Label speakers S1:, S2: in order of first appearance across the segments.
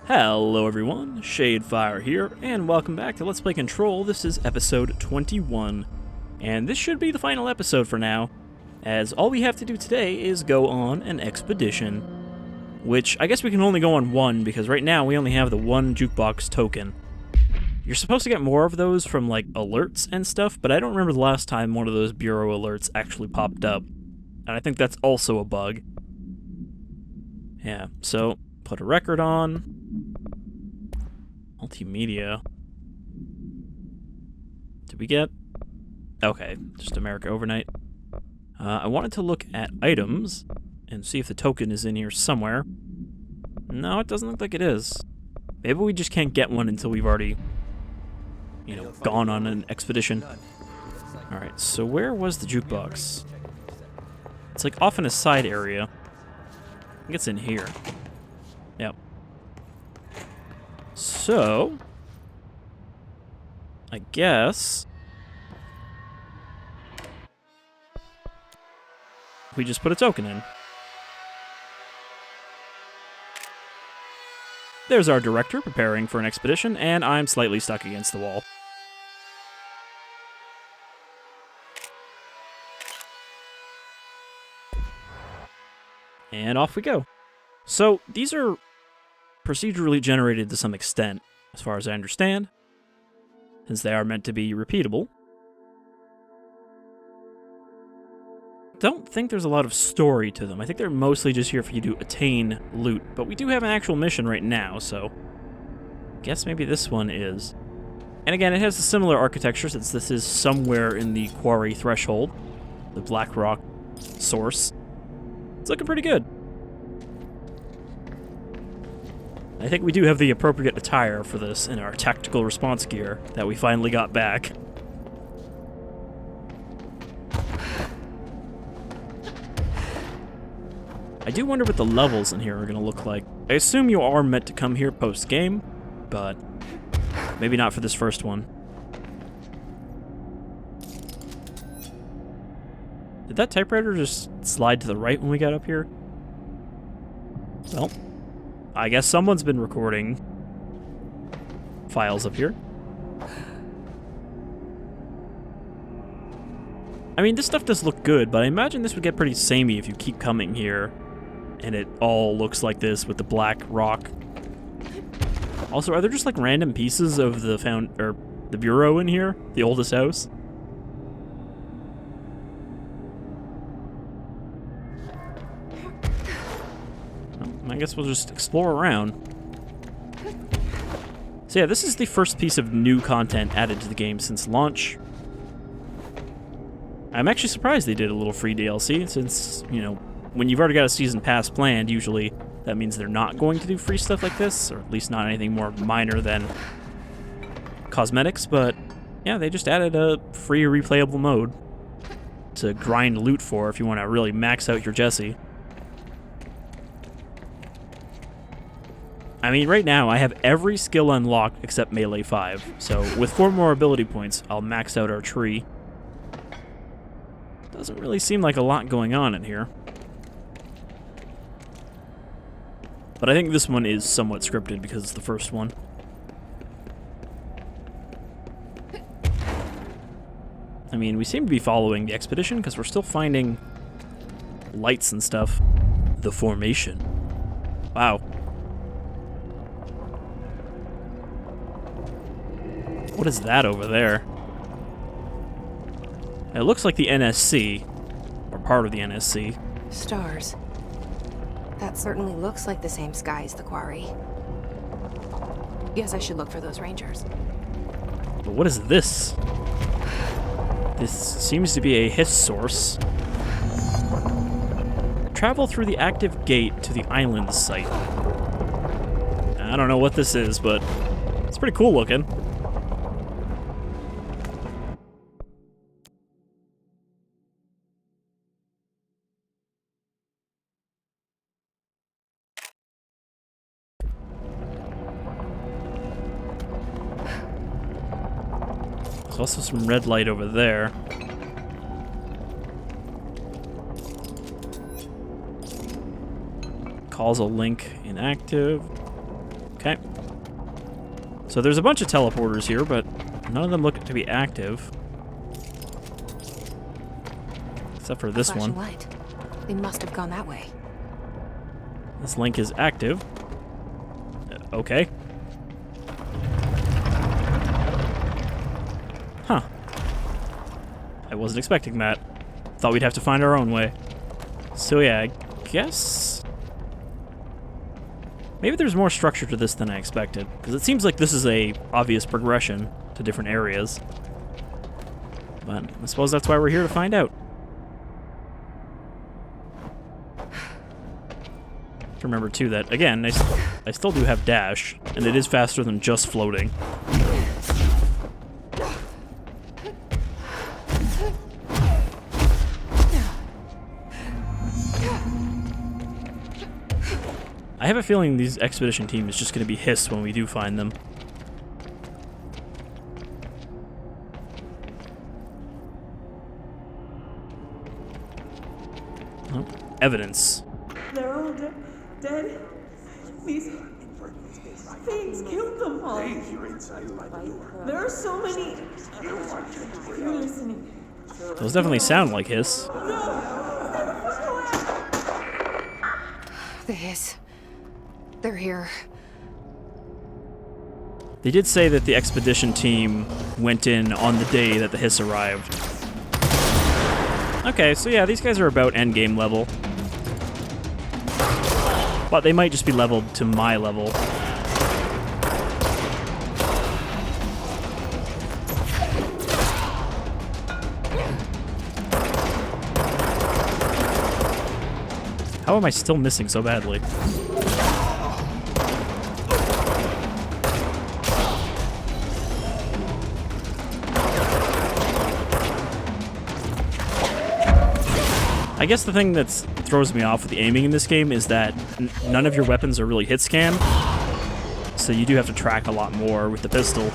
S1: Hello everyone, Shadefyre here, and welcome back to Let's Play Control. This is episode 21, and this should be the final episode for now, as all we have to do today is go on an expedition, which I guess we can only go on one, because right now we only have the one jukebox token. You're supposed to get more of those from, like, alerts and stuff, but I don't remember the last time one of those bureau alerts actually popped up, and I think that's also a bug. Yeah, so put a record on. Multimedia. Did we get? Okay, just America Overnight. I wanted to look at items and see if the token is in here somewhere. No, it doesn't look like it is. Maybe we just can't get one until we've already, gone on an expedition. Alright, so where was the jukebox? It's like off in a side area. I think it's in here. Yep. So, I guess we just put a token in. There's our director preparing for an expedition, and I'm slightly stuck against the wall. And off we go. So, these are procedurally generated to some extent, as far as I understand, since they are meant to be repeatable. Don't think there's a lot of story to them. I think they're mostly just here for you to attain loot, but we do have an actual mission right now, so I guess maybe this one is. And again, it has a similar architecture, since this is somewhere in the quarry threshold, the black rock source. It's looking pretty good. I think we do have the appropriate attire for this in our tactical response gear that we finally got back. I do wonder what the levels in here are going to look like. I assume you are meant to come here post-game, but maybe not for this first one. Did that typewriter just slide to the right when we got up here? Well, I guess someone's been recording files up here. I mean, this stuff does look good, but I imagine this would get pretty samey if you keep coming here and it all looks like this with the black rock. Also, are there just like random pieces of the the bureau in here? The oldest house? I guess we'll just explore around. So yeah, this is the first piece of new content added to the game since launch. I'm actually surprised they did a little free DLC, since, when you've already got a season pass planned, usually that means they're not going to do free stuff like this, or at least not anything more minor than cosmetics, but yeah, they just added a free replayable mode to grind loot for if you want to really max out your Jesse. I mean, right now, I have every skill unlocked except Melee 5, so with 4 more ability points, I'll max out our tree. Doesn't really seem like a lot going on in here. But I think this one is somewhat scripted because it's the first one. I mean, we seem to be following the expedition because we're still finding lights and stuff. The formation. Wow. What is that over there? It looks like the NSC, or part of the NSC.
S2: Stars. That certainly looks like the same sky as the quarry. Guess I should look for those rangers.
S1: But what is this? This seems to be a hiss source. Travel through the active gate to the island site. I don't know what this is, but it's pretty cool looking. There's also some red light over there. Causal link inactive. Okay. So there's a bunch of teleporters here, but none of them look to be active. Except for this one.
S2: Light. They must have gone that way.
S1: This link is active. Okay. Huh. I wasn't expecting that. Thought we'd have to find our own way. So yeah, I guess... maybe there's more structure to this than I expected, because it seems like this is a obvious progression to different areas. But I suppose that's why we're here to find out. Remember too that, again, I still do have dash, and it is faster than just floating. I have a feeling these expedition team is just going to be hissed when we do find them. Oh, evidence.
S3: They're all dead. These things killed them all. There are so many. You're listening.
S1: Those definitely sound like hiss.
S2: The hiss. They're here.
S1: They did say that the expedition team went in on the day that the hiss arrived. Okay, so yeah, these guys are about endgame level. But they might just be leveled to my level. How am I still missing so badly? I guess the thing that throws me off with the aiming in this game is that none of your weapons are really hit scan, so you do have to track a lot more with the pistol.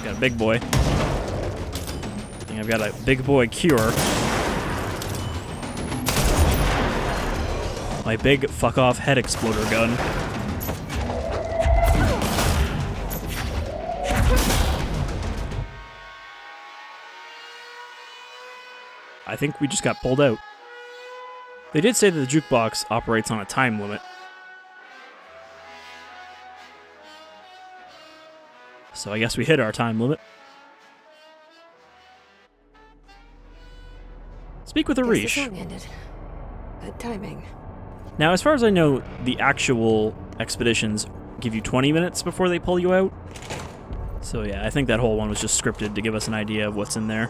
S1: Got a big boy. I think I've got a big boy cure. My big fuck-off head exploder gun. I think we just got pulled out. They did say that the jukebox operates on a time limit. So I guess we hit our time limit. Speak with Arish.
S2: The song ended. Good timing.
S1: Now, as far as I know, the actual expeditions give you 20 minutes before they pull you out. So yeah, I think that whole one was just scripted to give us an idea of what's in there.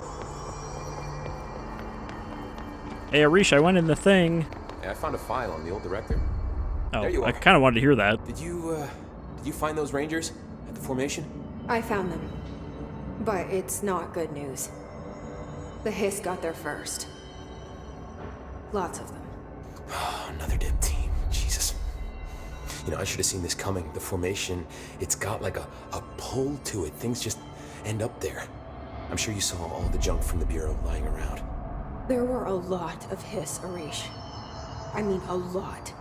S1: Hey, Arish, I went in the thing.
S4: Hey, I found a file on the old director.
S1: Oh,
S4: there you are.
S1: I kind of wanted to hear that.
S4: Did you find those rangers at the formation?
S2: I found them. But it's not good news. The hiss got there first. Lots of them.
S4: Oh, another dead team. Jesus. You know, I should have seen this coming. The formation, it's got like a pull to it. Things just end up there. I'm sure you saw all the junk from the Bureau lying around.
S2: There were a lot of hiss, Arish. I mean, a lot.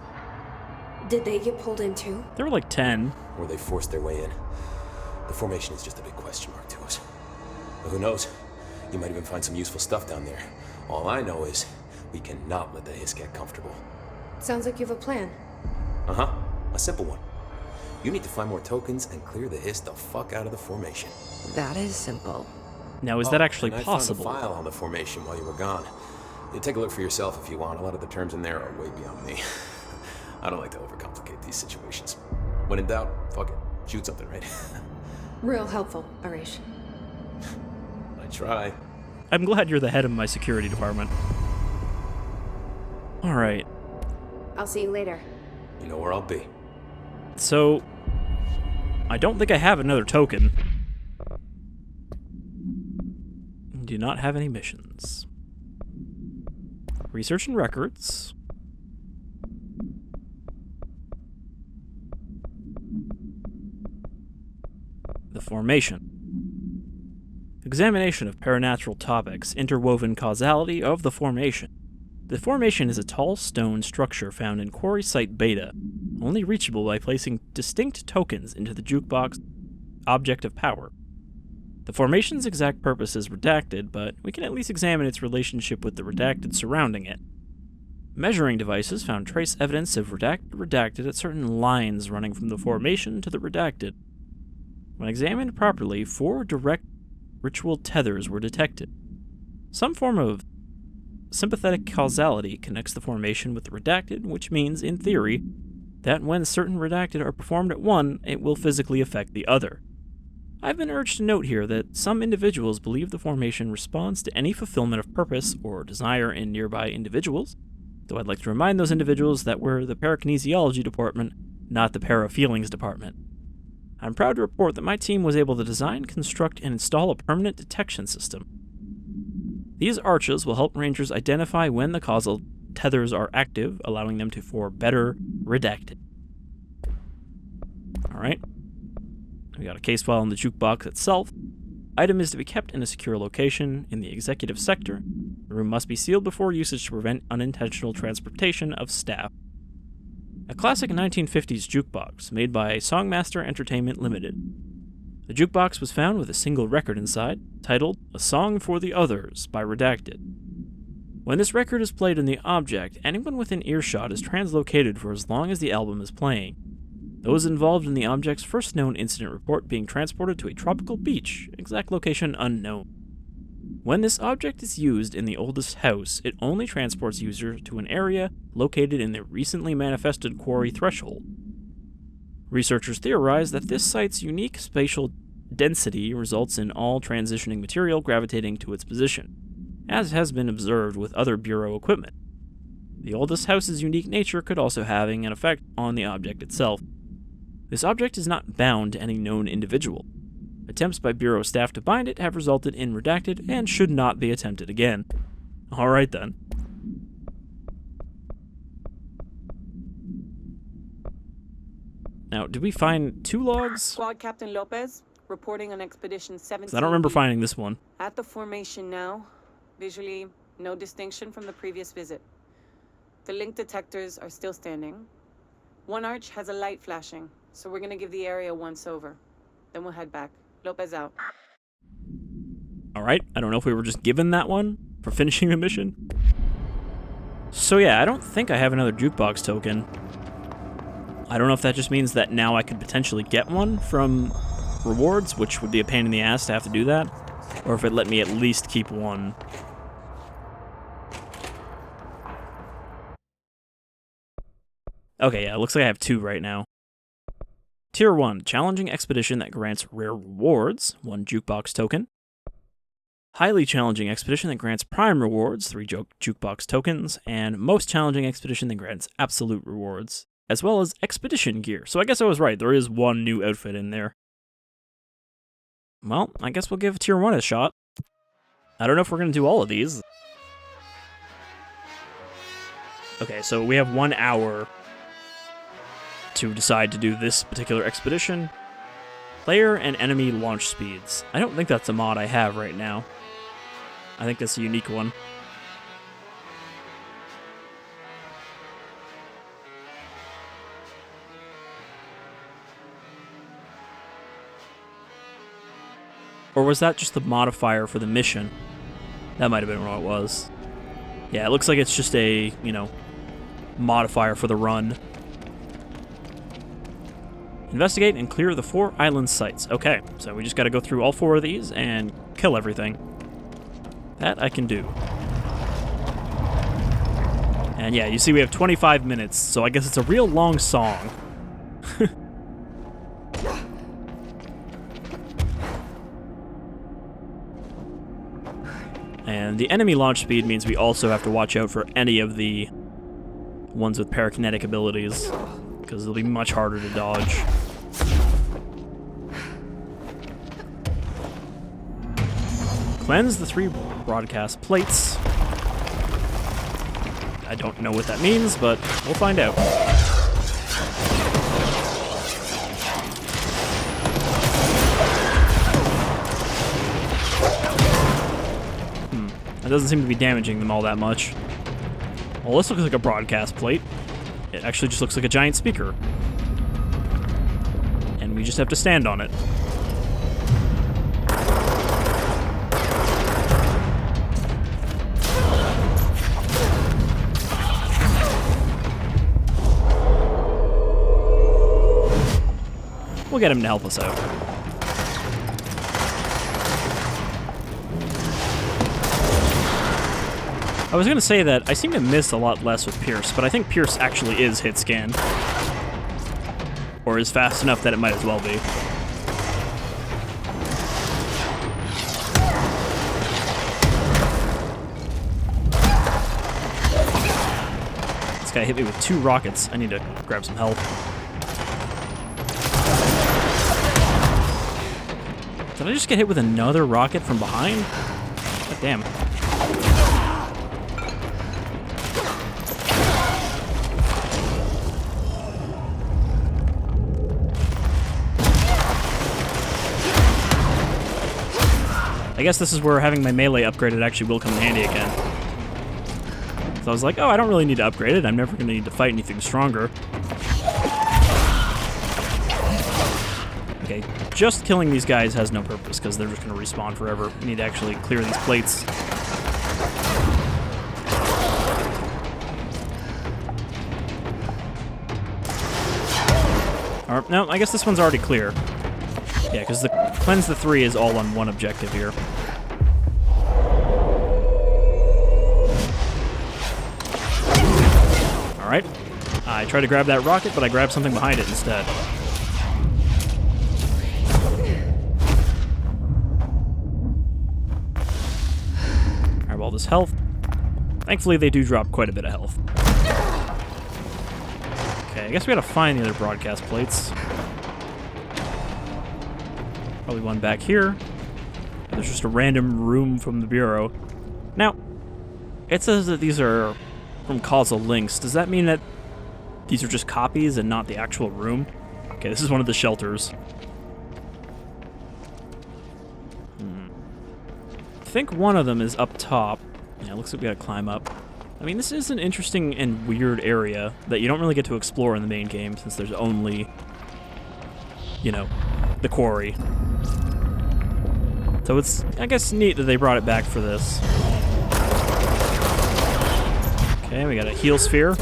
S2: Did they get pulled in too?
S1: There were like 10.
S4: Or they forced their way in. The formation is just a big question mark to us. But who knows? You might even find some useful stuff down there. All I know is we cannot let the hiss get comfortable.
S2: Sounds like you have a plan.
S4: Uh-huh. A simple one. You need to find more tokens and clear the hiss the fuck out of the formation.
S2: That is simple.
S1: Now, is that actually
S4: and
S1: possible?
S4: I found a file on the formation while you were gone. You take a look for yourself if you want. A lot of the terms in there are way beyond me. I don't like to overcomplicate these situations. When in doubt, fuck it. Shoot something, right?
S2: Real helpful, Arish.
S4: I try.
S1: I'm glad you're the head of my security department. Alright,
S2: I'll see you later.
S4: You know where I'll be.
S1: so I don't think I have another token. Do not have any missions. Research and records. The formation. Examination of paranatural topics, interwoven causality of the formation. The formation is a tall stone structure found in Quarry Site Beta. only reachable by placing distinct tokens into the Jukebox Object of Power. The formation's exact purpose is redacted, but we can at least examine its relationship with the redacted surrounding it. Measuring devices found trace evidence of redacted at certain lines running from the formation to the redacted. When examined properly, 4 direct ritual tethers were detected. Some form of sympathetic causality connects the formation with the redacted, which means, in theory, that when certain redacted are performed at one, it will physically affect the other. I've been urged to note here that some individuals believe the formation responds to any fulfillment of purpose or desire in nearby individuals, though I'd like to remind those individuals that we're the parakinesiology department, not the para-feelings department. I'm proud to report that my team was able to design, construct, and install a permanent detection system. These arches will help Rangers identify when the causal tethers are active, allowing them to better redacted. Alright. We got a case file in the jukebox itself. Item is to be kept in a secure location in the executive sector. The room must be sealed before usage to prevent unintentional transportation of staff. A classic 1950s jukebox made by Songmaster Entertainment Limited. The jukebox was found with a single record inside, titled A Song for the Others by Redacted. When this record is played in the object, anyone within earshot is translocated for as long as the album is playing. Those involved in the object's first known incident report being transported to a tropical beach, exact location unknown. When this object is used in the oldest house, it only transports users to an area located in the recently manifested quarry threshold. Researchers theorize that this site's unique spatial density results in all transitioning material gravitating to its position, as has been observed with other Bureau equipment. The oldest house's unique nature could also have an effect on the object itself. This object is not bound to any known individual. Attempts by Bureau staff to bind it have resulted in redacted and should not be attempted again. Alright then. Now, did we find 2 logs?
S3: Squad Captain Lopez, reporting on Expedition 17.
S1: I don't remember finding this one.
S3: At the formation now. Visually, no distinction from the previous visit. The link detectors are still standing. One arch has a light flashing, so we're gonna give the area a once-over. Then we'll head back. Lopez out.
S1: Alright, I don't know if we were just given that one for finishing the mission. So yeah, I don't think I have another jukebox token. I don't know if that just means that now I could potentially get one from rewards, which would be a pain in the ass to have to do that, or if it let me at least keep one. Okay, yeah, it looks like I have 2 right now. Tier 1, challenging expedition that grants rare rewards, 1 jukebox token. Highly challenging expedition that grants prime rewards, 3 jukebox tokens. And most challenging expedition that grants absolute rewards, as well as expedition gear. So I guess I was right, there is 1 new outfit in there. Well, I guess we'll give Tier 1 a shot. I don't know if we're going to do all of these. Okay, so we have 1 hour to decide to do this particular expedition. Player and enemy launch speeds. I don't think that's a mod I have right now. I think that's a unique one. Or was that just the modifier for the mission? That might have been what it was. Yeah, it looks like it's just a, modifier for the run. Investigate and clear the 4 island sites. Okay, so we just gotta go through all 4 of these and kill everything. That I can do. And yeah, you see we have 25 minutes, so I guess it's a real long song. And the enemy launch speed means we also have to watch out for any of the ones with parakinetic abilities, because they'll be much harder to dodge. Cleanse the 3 broadcast plates. I don't know what that means, but we'll find out. That doesn't seem to be damaging them all that much. Well, this looks like a broadcast plate. It actually just looks like a giant speaker. And we just have to stand on it. We'll get him to help us out. I was going to say that I seem to miss a lot less with Pierce, but I think Pierce actually is hit scan. Or is fast enough that it might as well be. This guy hit me with 2 rockets. I need to grab some help. Did I just get hit with another rocket from behind? God damn. I guess this is where having my melee upgraded actually will come in handy again. So I was like, oh, I don't really need to upgrade it. I'm never going to need to fight anything stronger. Okay, just killing these guys has no purpose because they're just going to respawn forever. We need to actually clear these plates. Or, no, I guess this one's already clear. Yeah, because the Cleanse the 3 is all on one objective here. Alright. I tried to grab that rocket, but I grabbed something behind it instead. Grab all this health. Thankfully, they do drop quite a bit of health. Okay, I guess we gotta find the other broadcast plates. Probably one back here. There's just a random room from the Bureau. Now, it says that these are from causal links. Does that mean that these are just copies and not the actual room? Okay, this is one of the shelters. I think one of them is up top. Yeah, it looks like we gotta climb up. I mean, this is an interesting and weird area that you don't really get to explore in the main game since there's only, you know, the quarry. So it's, I guess, neat that they brought it back for this. Okay, we got a heal sphere.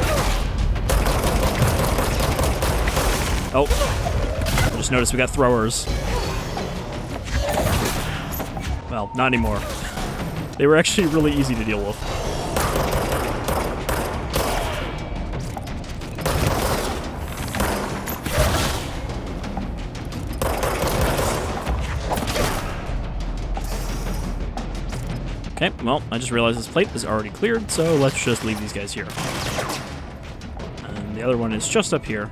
S1: Oh, I just noticed we got throwers. Well, not anymore. They were actually really easy to deal with. Okay, well, I just realized this plate is already cleared, so let's just leave these guys here. And the other one is just up here.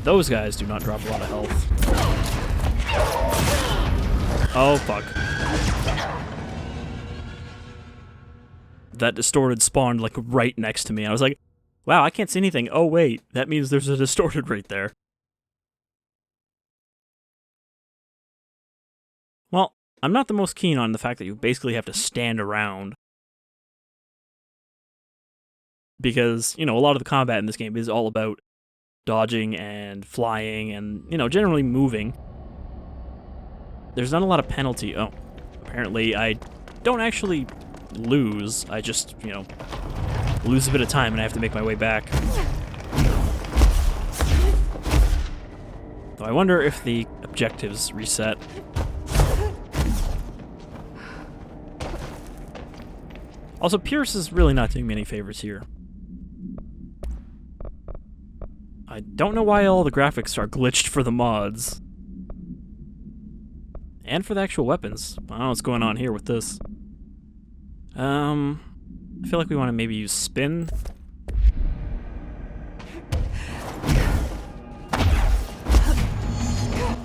S1: Those guys do not drop a lot of health. Oh, fuck. That distorted spawned, like, right next to me. I was like, wow, I can't see anything. Oh, wait, that means there's a distorted right there. Well, I'm not the most keen on the fact that you basically have to stand around. Because, you know, a lot of the combat in this game is all about dodging and flying and, you know, generally moving. There's not a lot of penalty. Oh, apparently I don't actually lose. I just, you know, lose a bit of time and I have to make my way back. So I wonder if the objectives reset. Also, Pierce is really not doing me any favors here. I don't know why all the graphics are glitched for the mods. And for the actual weapons. I don't know what's going on here with this. I feel like we want to maybe use spin.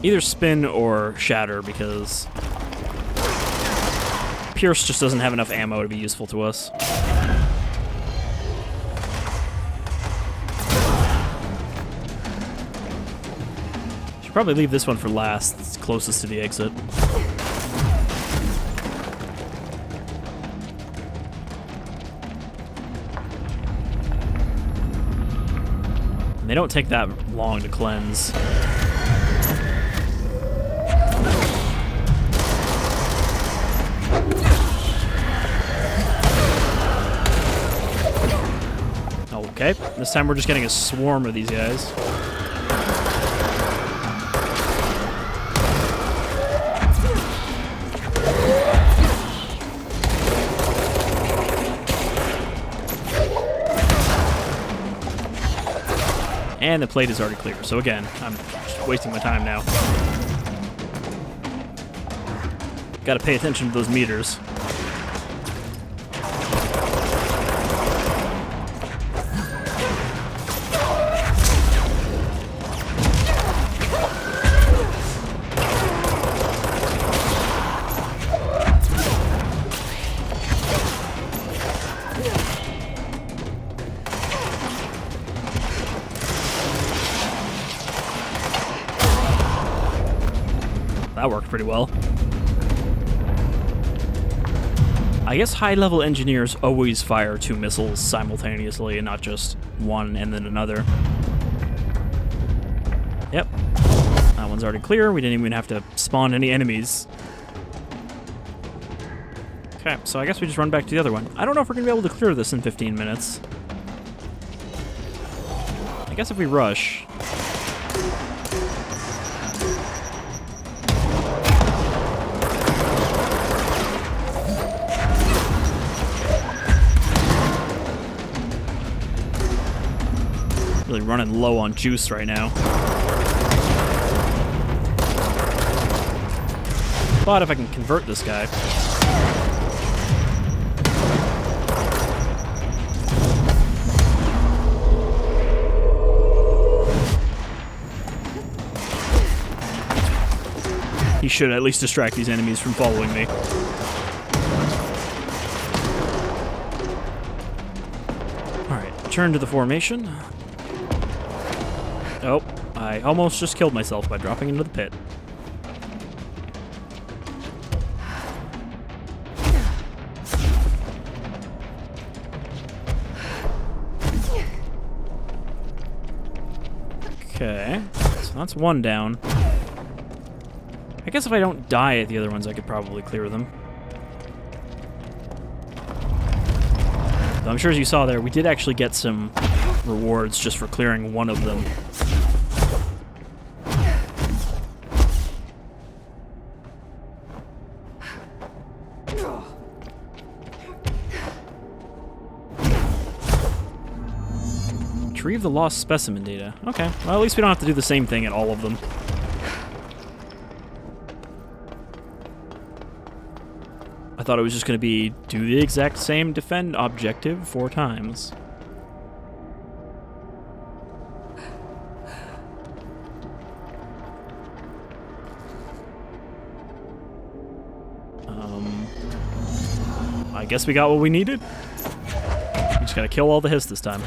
S1: Either spin or shatter, because Pierce just doesn't have enough ammo to be useful to us. Should probably leave this one for last. It's closest to the exit. And they don't take that long to cleanse. Okay, this time we're just getting a swarm of these guys. And the plate is already clear, so again, I'm just wasting my time now. Gotta pay attention to those meters. That worked pretty well. I guess high-level engineers always fire 2 missiles simultaneously and not just one and then another. Yep. That one's already clear. We didn't even have to spawn any enemies. Okay, so I guess we just run back to the other one. I don't know if we're going to be able to clear this in 15 minutes. I guess if we rush... Really running low on juice right now. But if I can convert this guy... he should at least distract these enemies from following me. Alright, return to the formation. Oh, I almost just killed myself by dropping into the pit. Okay, so that's one down. I guess if I don't die at the other ones, I could probably clear them. Though I'm sure as you saw there, we did actually get some rewards just for clearing one of them. Retrieve the lost specimen data. Okay, well at least we don't have to do the same thing at all of them. I thought it was just going to be do the exact same defend objective 4 times. I guess we got what we needed. We just gotta kill all the hiss this time.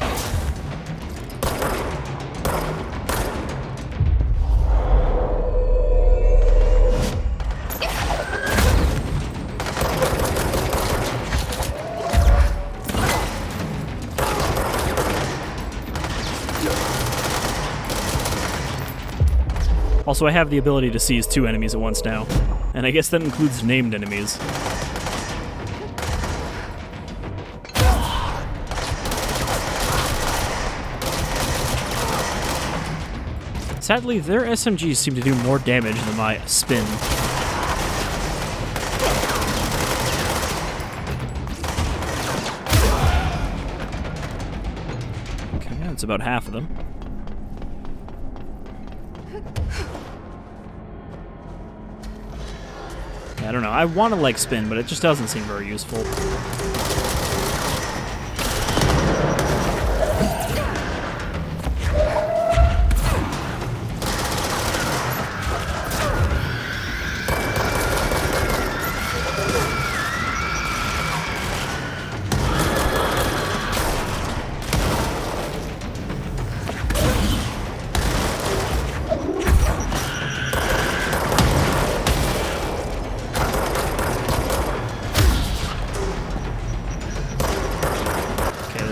S1: Also, I have the ability to seize 2 enemies at once now, and I guess that includes named enemies. Sadly, their SMGs seem to do more damage than my spin. Okay, that's about half of them. I don't know, I want to like spin, but it just doesn't seem very useful.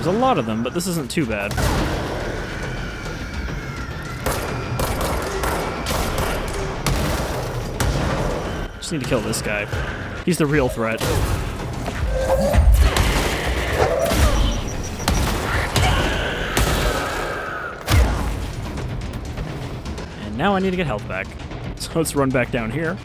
S1: There's a lot of them, but this isn't too bad. Just need to kill this guy. He's the real threat. And now I need to get health back. So let's run back down here.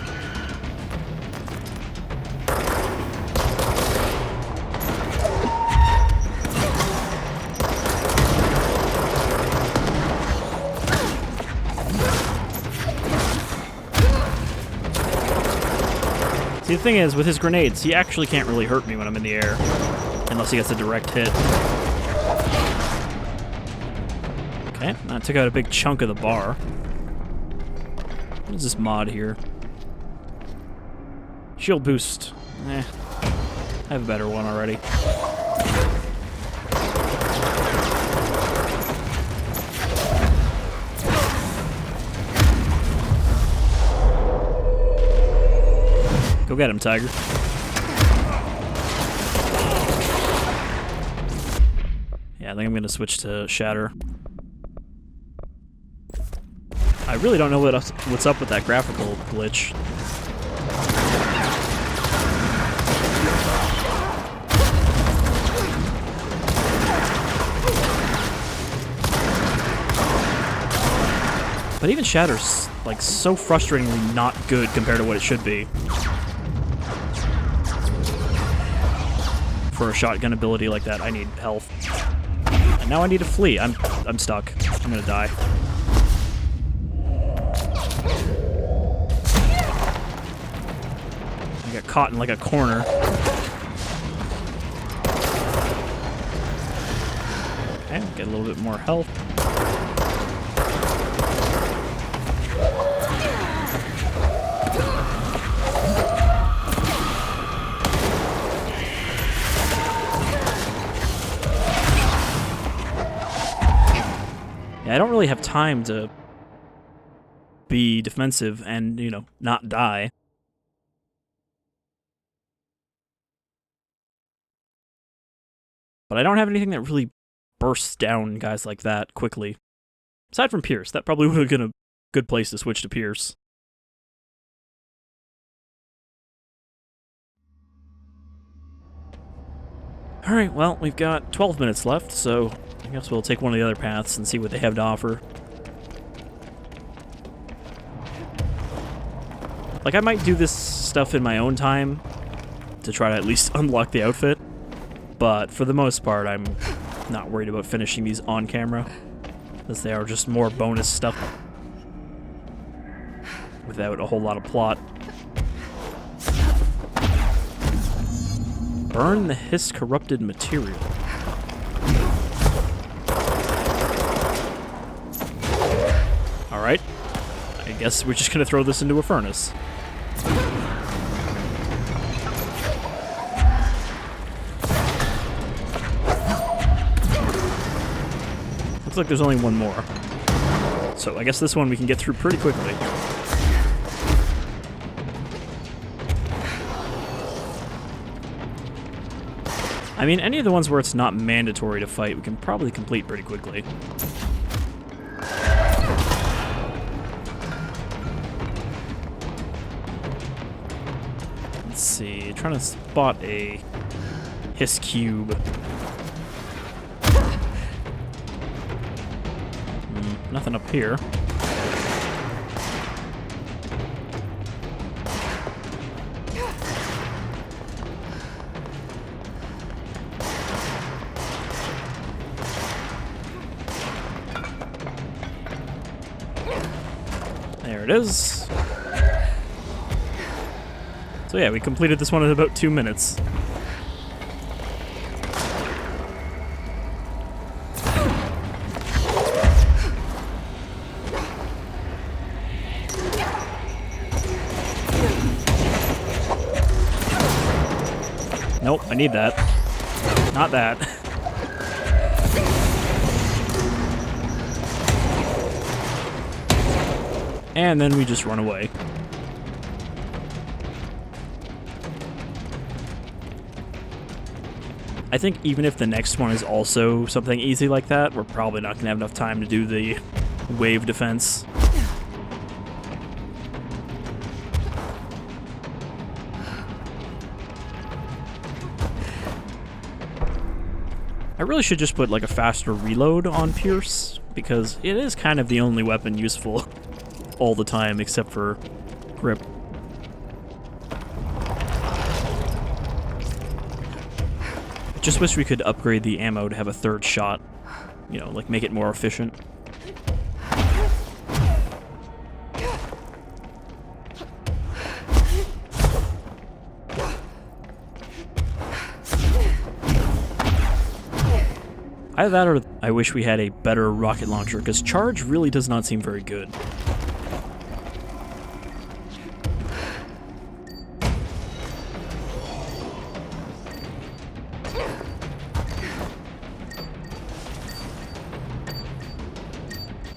S1: See, the thing is, with his grenades, he actually can't really hurt me when I'm in the air. Unless he gets a direct hit. Okay, that took out a big chunk of the bar. What is this mod here? Shield boost. I have a better one already. Go get him, Tiger. Yeah, I think I'm gonna switch to Shatter. I really don't know what's up with that graphical glitch. But even Shatter's, like, so frustratingly not good compared to what it should be. For a shotgun ability like that, I need health. And now I need to flee. I'm stuck. I'm gonna die. I got caught in like a corner. Okay, get a little bit more health. Yeah, I don't really have time to be defensive and, you know, not die. But I don't have anything that really bursts down guys like that quickly. Aside from Pierce, that probably would have been a good place to switch to Pierce. Alright, well, we've got 12 minutes left, so I guess we'll take one of the other paths and see what they have to offer. Like, I might do this stuff in my own time to try to at least unlock the outfit, but for the most part, I'm not worried about finishing these on camera, as they are just more bonus stuff without a whole lot of plot. Burn the hiss-corrupted material. Alright. I guess we're just gonna throw this into a furnace. Looks like there's only one more. So I guess this one we can get through pretty quickly. I mean, any of the ones where it's not mandatory to fight, we can probably complete pretty quickly. Let's see, trying to spot a hiss cube. Nothing up here. There it is. So yeah, we completed this one in about 2 minutes. Nope, I need that. Not that. And then we just run away. I think even if the next one is also something easy like that, we're probably not going to have enough time to do the wave defense. I really should just put like a faster reload on Pierce, because it is kind of the only weapon useful all the time except for grip. I just wish we could upgrade the ammo to have a third shot, you know, like make it more efficient. Either that or I wish we had a better rocket launcher, because charge really does not seem very good.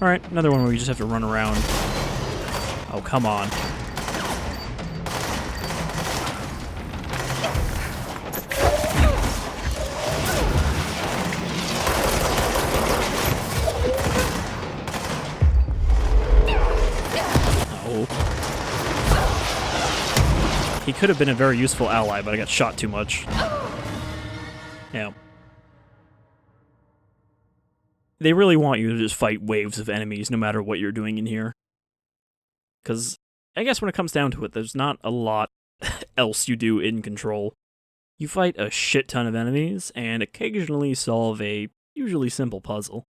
S1: Alright, another one where we just have to run around. Oh, come on. He could have been a very useful ally, but I got shot too much. Yeah. They really want you to just fight waves of enemies no matter what you're doing in here. Because I guess when it comes down to it, there's not a lot else you do in Control. You fight a shit ton of enemies, and occasionally solve a usually simple puzzle.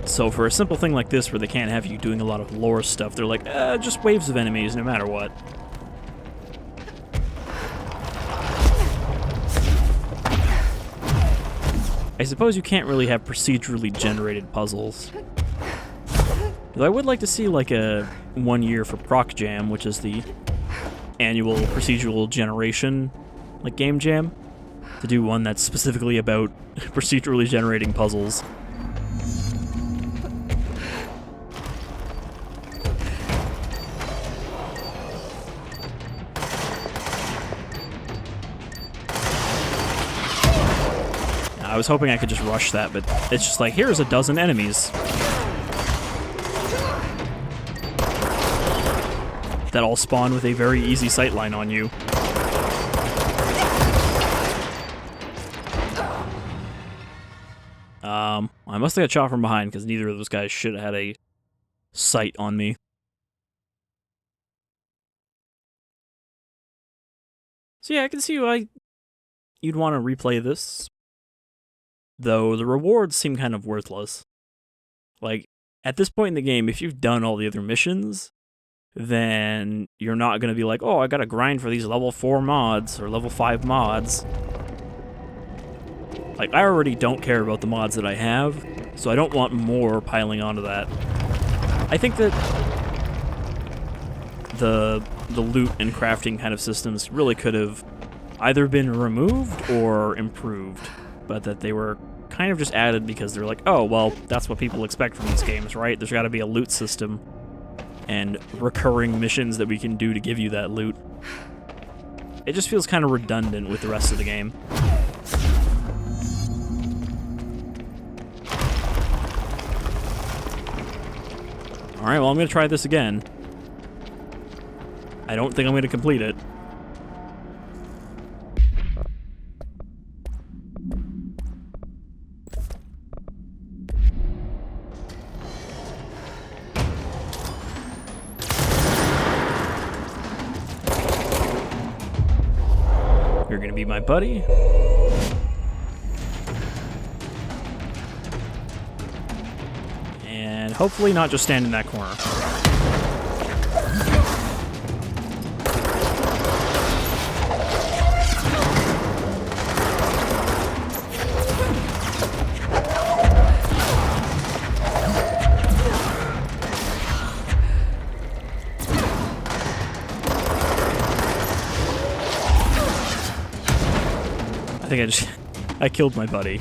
S1: So for a simple thing like this, where they can't have you doing a lot of lore stuff, they're like, just waves of enemies no matter what. I suppose you can't really have procedurally generated puzzles. Though I would like to see like a 1 year for Proc Jam, which is the annual procedural generation like game jam, to do one that's specifically about procedurally generating puzzles. I was hoping I could just rush that, but it's just like, here's a dozen enemies that all spawn with a very easy sightline on you. I must have got shot from behind, because neither of those guys should have had a sight on me. So yeah, I can see why you'd want to replay this. Though the rewards seem kind of worthless. Like, at this point in the game, if you've done all the other missions, then you're not going to be like, oh, I gotta grind for these level 4 mods, or level 5 mods. Like, I already don't care about the mods that I have, so I don't want more piling onto that. I think that the loot and crafting kind of systems really could have either been removed or improved, but that they were kind of just added because they're like, oh, well, that's what people expect from these games, right? There's got to be a loot system and recurring missions that we can do to give you that loot. It just feels kind of redundant with the rest of the game. Alright, well, I'm going to try this again. I don't think I'm going to complete it. You're gonna be my buddy. And hopefully not just stand in that corner. I think I killed my buddy.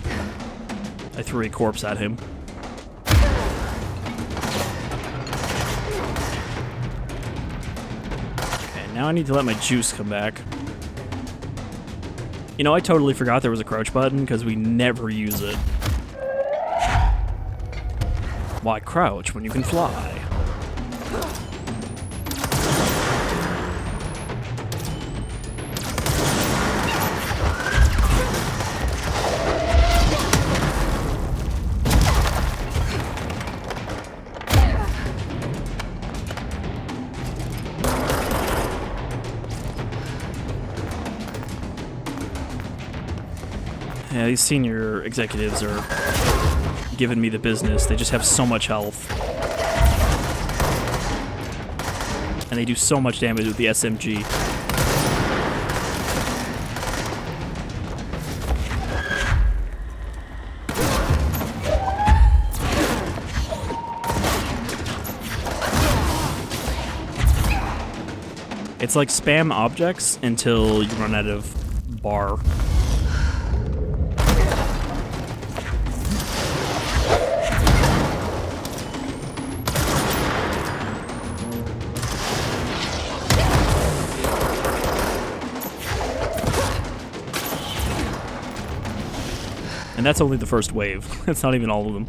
S1: I threw a corpse at him. Now I need to let my juice come back. You know, I totally forgot there was a crouch button because we never use it. Why crouch when you can fly? Yeah, these senior executives are giving me the business. They just have so much health. And they do so much damage with the SMG. It's like spam objects until you run out of bar. And that's only the first wave. That's not even all of them.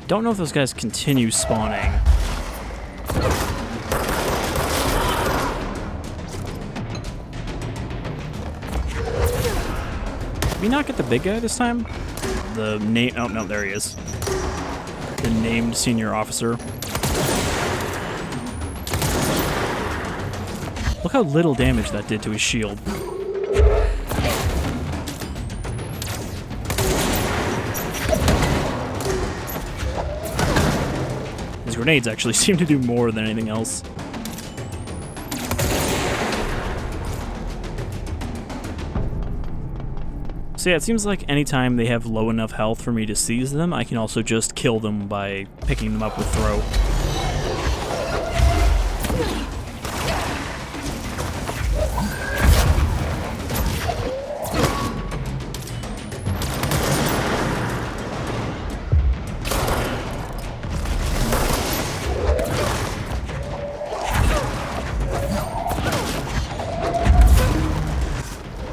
S1: Don't know if those guys continue spawning. Did we not get the big guy this time? The name... Oh, no, there he is. The named senior officer. Look how little damage that did to his shield. Grenades actually seem to do more than anything else. So yeah, it seems like anytime they have low enough health for me to seize them, I can also just kill them by picking them up with throw.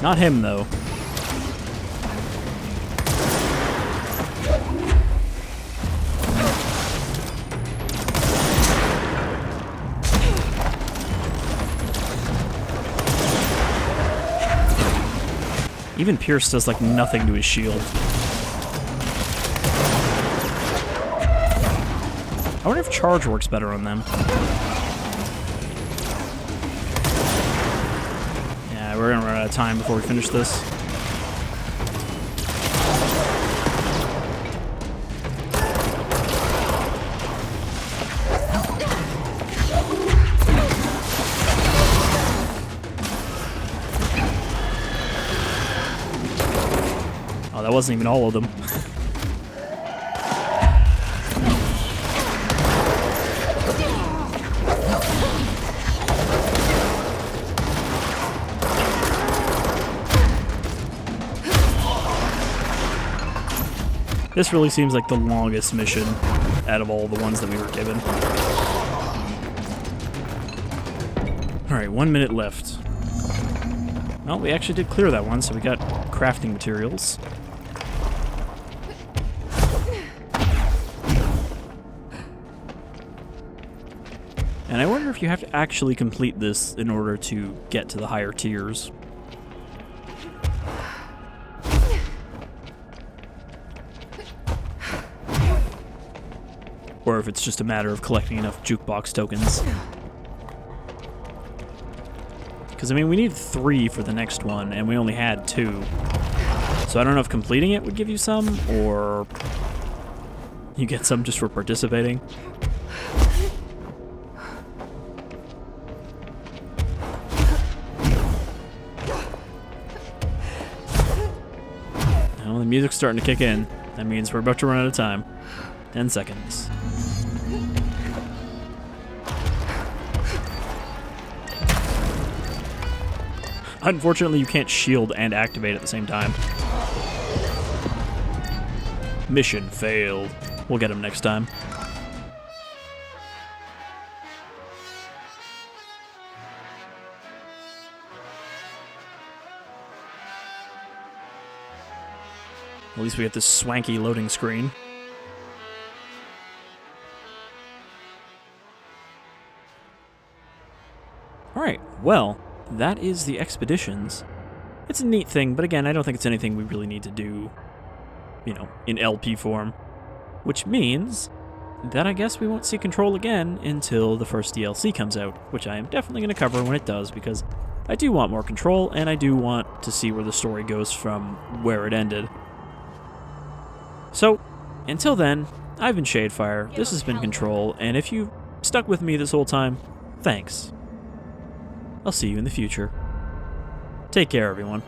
S1: Not him, though. Even Pierce does, like, nothing to his shield. I wonder if charge works better on them. We're gonna run out of time before we finish this. Oh, that wasn't even all of them. This really seems like the longest mission out of all the ones that we were given. Alright, 1 minute left. Well, we actually did clear that one, so we got crafting materials. And I wonder if you have to actually complete this in order to get to the higher tiers. Or if it's just a matter of collecting enough jukebox tokens. Because, I mean, we need 3 for the next one, and we only had 2. So I don't know if completing it would give you some, or You get some just for participating. Well, the music's starting to kick in. That means we're about to run out of time. 10 seconds. Unfortunately, you can't shield and activate at the same time. Mission failed. We'll get him next time. At least we get this swanky loading screen. Alright, well, that is the expeditions. It's a neat thing, but again, I don't think it's anything we really need to do, you know, in LP form. Which means that I guess we won't see Control again until the first DLC comes out, which I am definitely going to cover when it does, because I do want more Control, and I do want to see where the story goes from where it ended. So, until then, I've been Shadefyre, this has been Control, and if you stuck with me this whole time, thanks. I'll see you in the future. Take care, everyone.